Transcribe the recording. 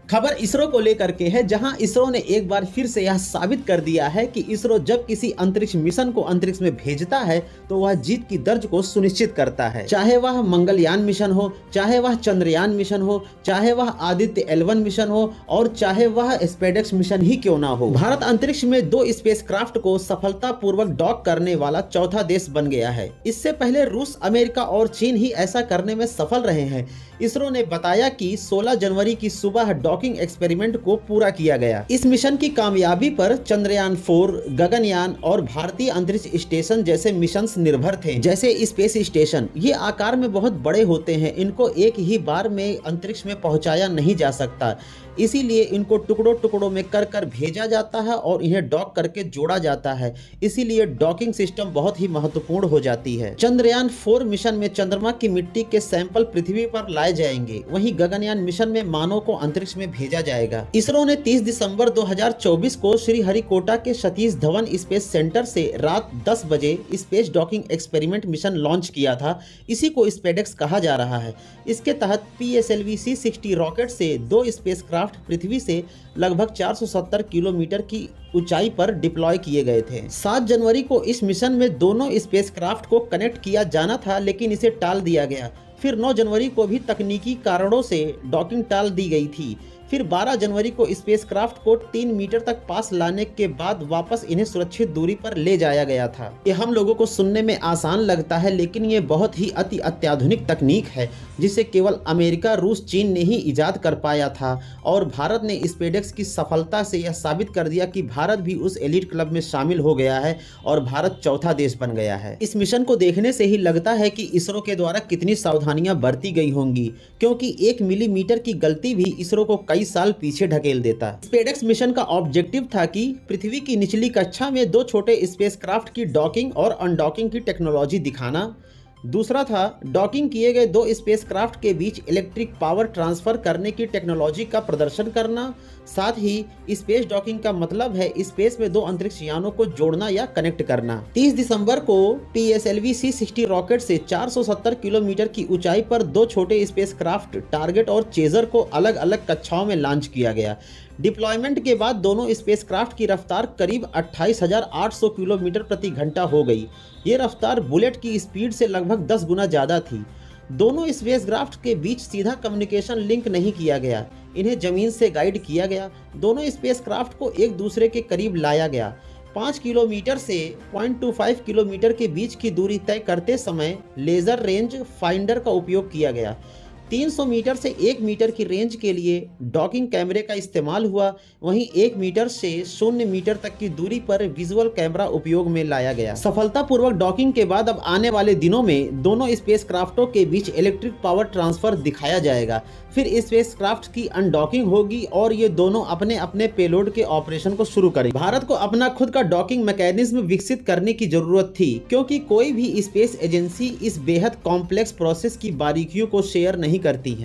खबर इसरो को लेकर के है, जहां इसरो ने एक बार फिर से यह साबित कर दिया है कि इसरो जब किसी अंतरिक्ष मिशन को अंतरिक्ष में भेजता है तो वह जीत की दर्ज को सुनिश्चित करता है। चाहे वह मंगलयान मिशन हो, चाहे वह चंद्रयान मिशन हो, चाहे वह आदित्य L1 मिशन हो और चाहे वह स्पेसएक्स मिशन ही क्यों ना हो, भारत अंतरिक्ष में 2 स्पेसक्राफ्ट को सफलतापूर्वक डॉक करने वाला चौथा देश बन गया है। इससे पहले रूस, अमेरिका और चीन ही ऐसा करने में सफल रहे हैं। इसरो ने बताया कि 16 जनवरी की सुबह डॉकिंग एक्सपेरिमेंट को पूरा किया गया। इस मिशन की कामयाबी पर चंद्रयान 4, गगनयान और भारतीय अंतरिक्ष स्टेशन जैसे मिशंस निर्भर थे। जैसे स्पेस स्टेशन, ये आकार में बहुत बड़े होते हैं, इनको एक ही बार में अंतरिक्ष में पहुंचाया नहीं जा सकता, इसीलिए इनको टुकड़ों टुकड़ों में कर कर भेजा जाता है और इन्हें डॉक करके जोड़ा जाता है। इसीलिए डॉकिंग सिस्टम बहुत ही महत्वपूर्ण हो जाती है। चंद्रयान 4 मिशन में चंद्रमा की मिट्टी के सैंपल पृथ्वी पर लाए जाएंगे, वहीं गगनयान मिशन में मानव को अंतरिक्ष में भेजा जाएगा। इसरो ने 30 दिसंबर 2024 को श्रीहरिकोटा के सतीश धवन स्पेस सेंटर से रात 10 बजे space docking experiment mission launch किया था। इसी को स्पेसएक्स कहा जा रहा है। इसके तहत PSLV C-60 रॉकेट से 2 स्पेसक्राफ्ट पृथ्वी से लगभग 470 किलोमीटर की ऊंचाई पर डिप्लॉय किए गए थे। 7 जनवरी को इस मिशन में दोनों स्पेसक्राफ्ट को कनेक्ट किया जाना था, लेकिन इसे टाल दिया गया। फिर 9 जनवरी को भी तकनीकी कारणों से डॉकिंग टाल दी गई थी। फिर 12 जनवरी को स्पेसक्राफ्ट को 3 मीटर तक पास लाने के बाद वापस इन्हें सुरक्षित दूरी पर ले जाया गया था। ये हम लोगों को सुनने में आसान लगता है, लेकिन ये बहुत ही अति अत्याधुनिक तकनीक है जिसे केवल अमेरिका, रूस, चीन ने ही इजाद कर पाया था। और भारत ने स्पेसएक्स की सफलता से यह साबित कर दिया कि भारत भी उस एलिट क्लब में शामिल हो गया है और भारत चौथा देश बन गया है। इस मिशन को देखने से ही लगता है कि इसरो के द्वारा कितनी सावधानियां बरती गई होंगी, क्योंकि 1 मिलीमीटर की गलती भी इसरो को कई साल पीछे ढकेल देता। स्पेसएक्स मिशन का ऑब्जेक्टिव था कि पृथ्वी की निचली कक्षा में 2 छोटे स्पेसक्राफ्ट की डॉकिंग और अनडॉकिंग की टेक्नोलॉजी दिखाना। दूसरा था डॉकिंग किए गए 2 स्पेसक्राफ्ट के बीच इलेक्ट्रिक पावर ट्रांसफर करने की टेक्नोलॉजी का प्रदर्शन करना। साथ ही स्पेस डॉकिंग का मतलब है स्पेस में 2 अंतरिक्ष यानों को जोड़ना या कनेक्ट करना। 30 दिसंबर को PSLV C-60 रॉकेट से 470 किलोमीटर की ऊंचाई पर 2 छोटे स्पेसक्राफ्ट टारगेट और चेजर को अलग अलग कक्षाओं में लॉन्च किया गया। डिप्लॉयमेंट के बाद दोनों स्पेसक्राफ्ट की रफ्तार करीब 28,800 किलोमीटर प्रति घंटा हो गई। ये रफ्तार बुलेट की स्पीड से लगभग 10 गुना ज़्यादा थी। दोनों स्पेसक्राफ्ट के बीच सीधा कम्युनिकेशन लिंक नहीं किया गया, इन्हें जमीन से गाइड किया गया। दोनों स्पेसक्राफ्ट को एक दूसरे के करीब लाया गया। 5 किलोमीटर से 0.25 किलोमीटर के बीच की दूरी तय करते समय लेज़र रेंज फाइंडर का उपयोग किया गया। 300 मीटर से 1 मीटर की रेंज के लिए डॉकिंग कैमरे का इस्तेमाल हुआ। वहीं 1 मीटर से 0 मीटर तक की दूरी पर विजुअल कैमरा उपयोग में लाया गया। सफलतापूर्वक डॉकिंग के बाद अब आने वाले दिनों में दोनों स्पेसक्राफ्टों के बीच इलेक्ट्रिक पावर ट्रांसफर दिखाया जाएगा। फिर स्पेसक्राफ्ट की अनडॉकिंग होगी और ये दोनों अपने अपने पेलोड के ऑपरेशन को शुरू करेंगे। भारत को अपना खुद का डॉकिंग मैकेनिज्म विकसित करने की जरूरत थी, क्योंकि कोई भी स्पेस एजेंसी इस बेहद कॉम्प्लेक्स प्रोसेस की बारीकियों को शेयर नहीं करती है।